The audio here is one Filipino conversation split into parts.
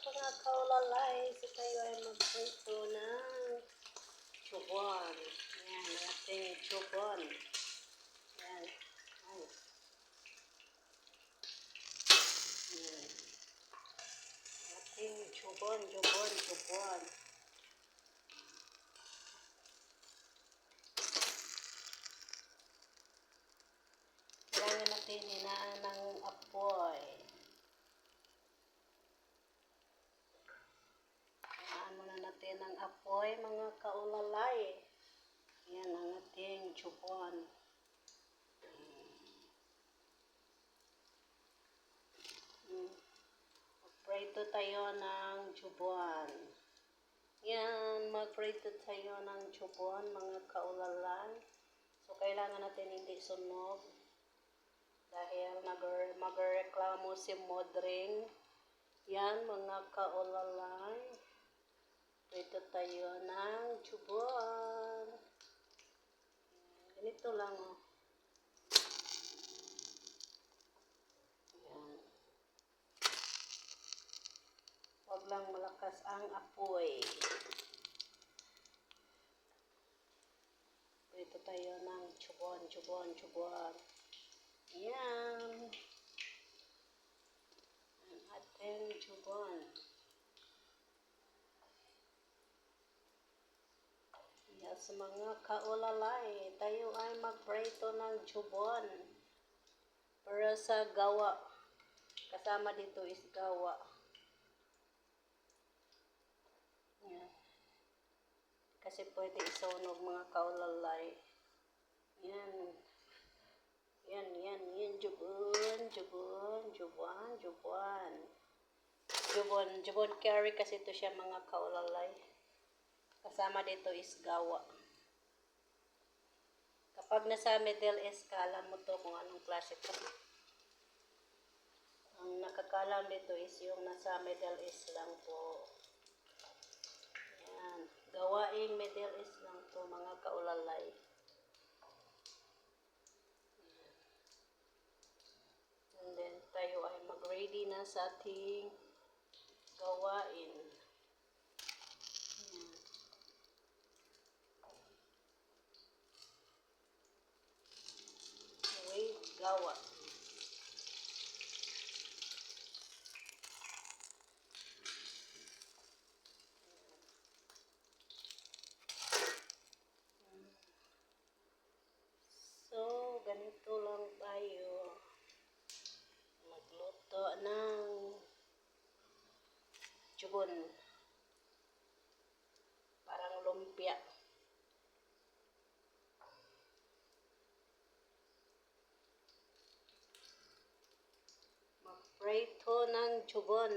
mga kaulalay, so tayo ay magprito ng chubon. Yan, ang ating chubon. Yan. Ay. Yan. Ating chubon. Kailangan natin hinaan ng apoy. Natin ang apoy, mga kaulalay. Yan ang ating chubon. Magprito tayo ng chubon. Yan, magprito tayo ng chubon, mga kaulalay. So, kailangan natin hindi sunog. Dahil magreklamo si Modring. Yan, mga kaulalay. Prito tayo ng chubon. Ganito lang, oh. Yan. Huwag lang malakas ang apoy. Prito tayo ng chubon. Yan. Ang ating chubon. Yes, mga kaulalay, tayo ay magprito ng chubon para sa gawa. Kasama dito is gawa. Yan. Kasi pwede isunog, mga kaulalay. Yan. Yan, jubon curry kasi ito siya, mga kaulalay. Kasama dito is gawa. Kapag nasa Middle East ka, alam mo to kung anong klase to. Ang nakakalam dito is yung nasa Middle East lang po. Yan. Gawaing Middle East lang to, mga kaulalay. And then, tayo ay mag-ready na sa ating gawain. Yan. Wait, gawa. So, ganito lang tayo magluto ng chubon. Parang lumpia. Magprito ng chubon.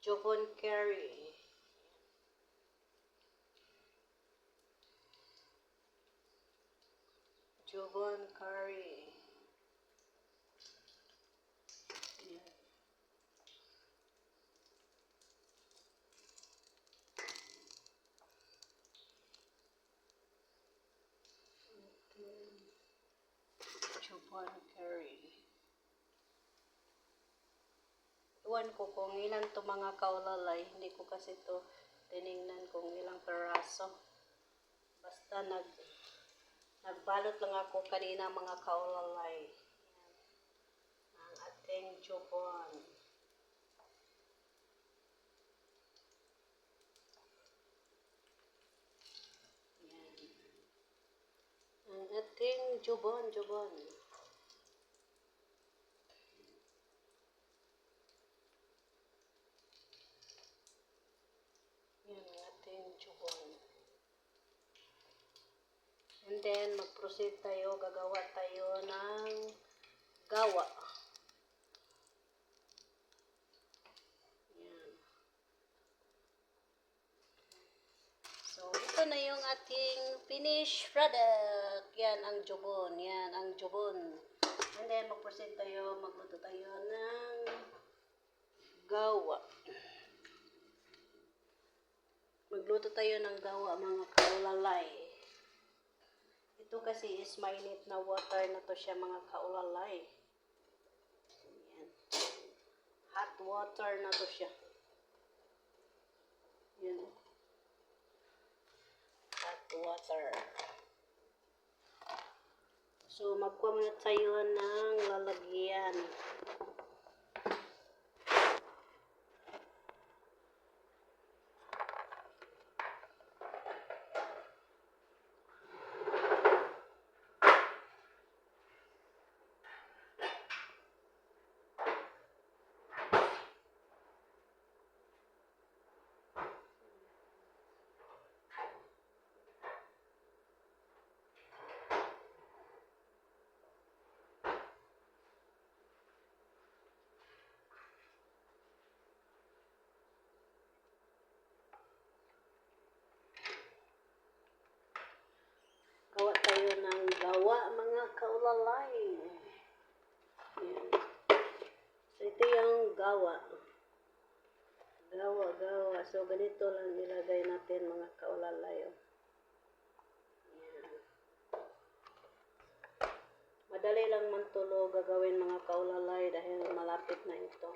Chubon curry. Chubon curry. Yan. Chubon curry. Iwan ko kung ilan to, mga kaulalay. Hindi ko kasi to tinignan kung ilang peraso. Basta nagbalot lang ako kanina, mga kaulalay. Yan. Ang ating chubon. Yan. Ang ating chubon. Yan ang ating chubon. And then, mag-proceed tayo, gagawa tayo ng gawa. Yan. So, ito na yung ating finished product. Yan ang chubon. And then, mag-proceed tayo, magluto tayo ng gawa. Magluto tayo ng gawa, mga kaulalay. Ito kasi is mainit na water na to siya, mga kaulalay. Hot water na to siya. Yan. Hot water. So, magkuha muna tayo ng lalagyan. Gawa tayo ng gawa, mga kaulalay. Yan. So, ito yung gawa. Gawa. So, ganito lang nilagay natin, mga kaulalay. Yan. Madali lang man tulo gagawin, mga kaulalay, dahil malapit na ito.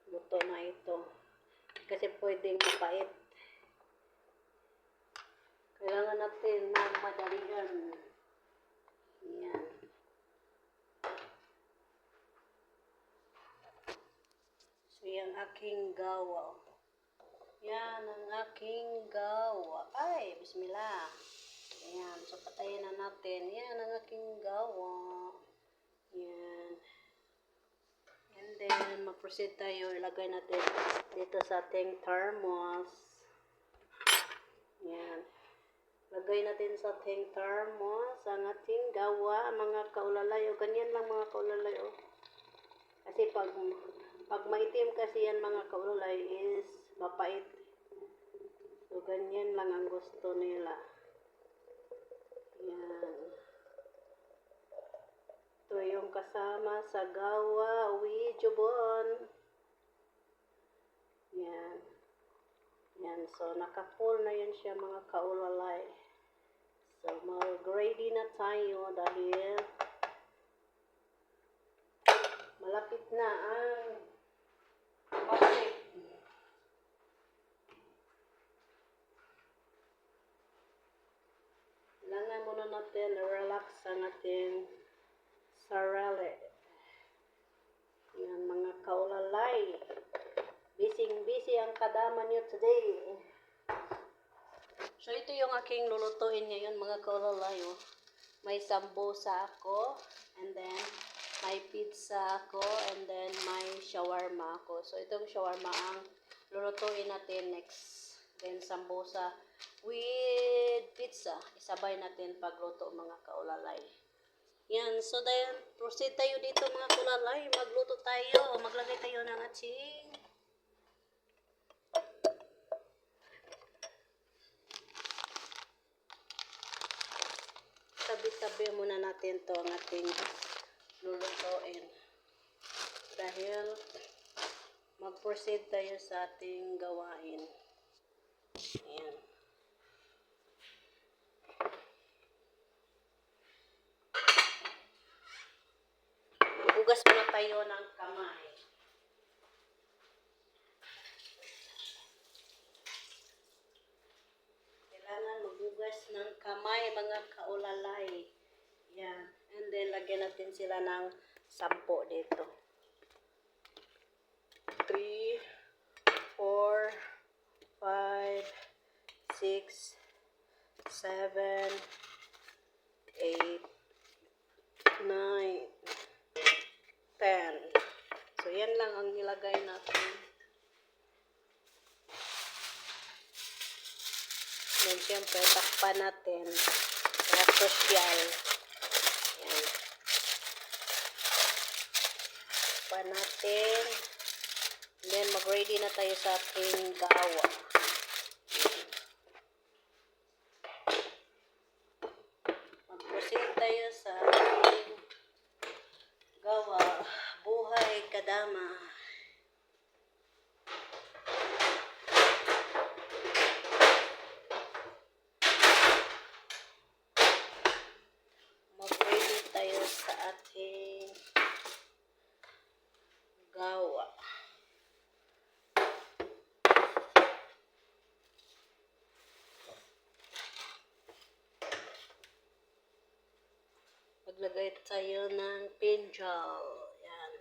Luto na ito. Kasi pwedeng mapait. Kailangan natin magmadalian. Yan. So, yung aking gawa. Yan ang aking gawa. Ay, bismillah. Yan. So, patayin na natin. Yan ang aking gawa. Yan. And then, mag-proceed tayo. Ilagay natin dito sa ating thermos. Yan. Lagay natin sa ating thermos ang ating gawa, mga kaulalay. O, ganyan lang, mga kaulalay. O. Kasi pag maitim kasi yan, mga kaulalay, is mapait. So, ganyan lang ang gusto nila. Yan. Ito yung kasama sa gawa, Wijubon. Yan. Yan. So, naka-full na yan siya, mga kaulalay. So, mag-ready na tayo dahil malapit na ang pagkain. Kailangan muna natin relax ang ating sarili. Yan, mga kaulalay. Busy ang kadama niyo today. So, ito yung aking lulutuin ngayon, mga kaulalay. Oh. May sambusa ako, and then may pizza ako, and then may shawarma ako. So, itong shawarma ang lulutuin natin next. Then, sambusa with pizza. Isabay natin pagluto, mga kaulalay. Yan. So, dahil proceed tayo dito, mga kaulalay. Magluto tayo. Maglagay tayo ng ating tabi-tabi muna natin to ang ating lulutuin. Dahil mag-proceed tayo sa ating gawain. Ayan. Magugas muna tayo ng kamay. Kailangan magugas ng kamay, mga kaulalay. Yan. And then, lagyan natin sila ng 10 dito. 3, 4, 5, 6, 7, 8, 9, 10. So, yan lang ang nilagay natin. Then, syempre, takpan natin para social. Yan. Takpan natin. And then, mag-ready na tayo sa ating gawa. Mag-proceed tayo sa ating gawa. Buhay kadama. Mag-ready tayo sa ating gawa. tayo ng pinjal. Yan.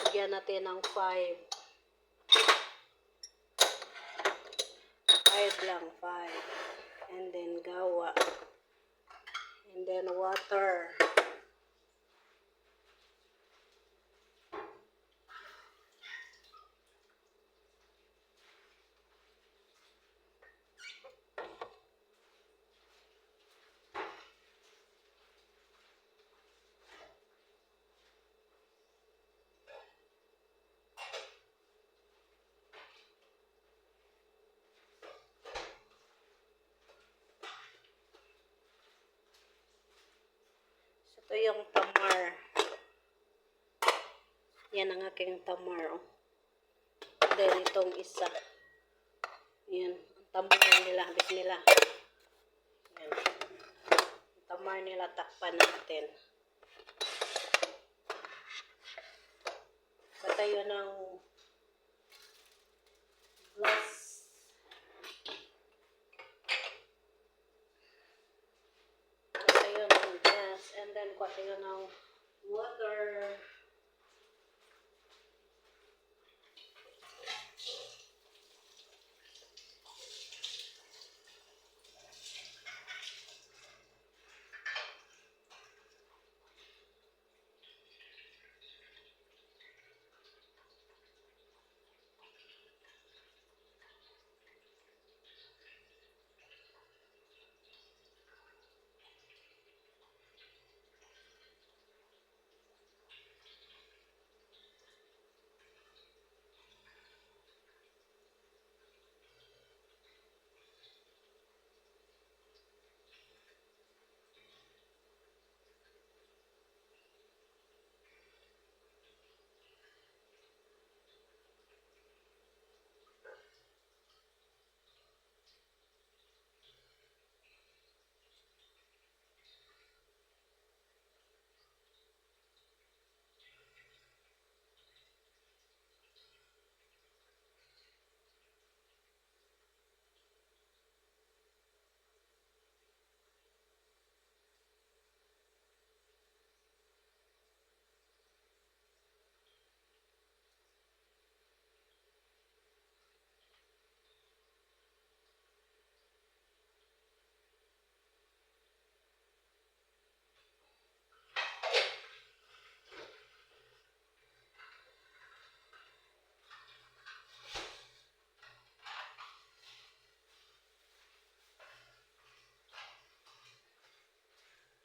Lagyan natin ng 5. 5 lang, 5. And then gawa. And then water. Ito yung tamar. Yan ang aking tamar. Oh. Then itong isa. Yan. Ang tamar nila. Bismillah. Yan. Ang tamar nila. Takpan natin. Patayo ng glass. Patayo ng glass. And then patayo ng water.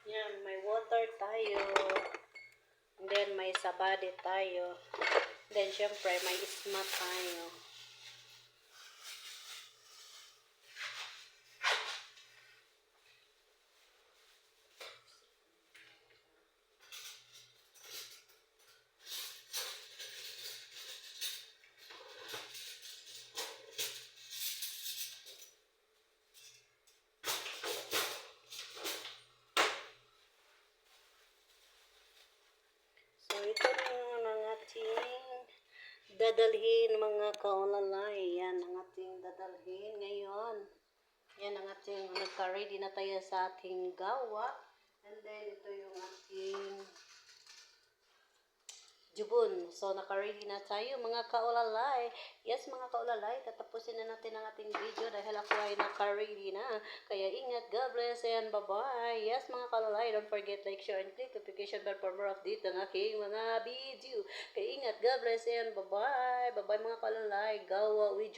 Yan, may water tayo. And then may sabadi tayo. Then syempre may isma tayo. So ito naman ang ating dadalhin mga kaulalay. Yan ang ating dadalhin ngayon. Yan ang ating nagka-ready na tayo sa ating gawa. And then ito yung ating jubon. So naka-ready na tayo mga kaulalay. Yes mga kaulalay, tatapusin na natin ang ating video dahil ako ay naka-ready na. Kaya ingat, God bless and bye-bye. Yes mga kaulalay, don't forget like, share, and click notification bell for more update ng aking mga video. Kaya ingat, God bless and bye-bye. Bye-bye mga kaulalay. Gawa with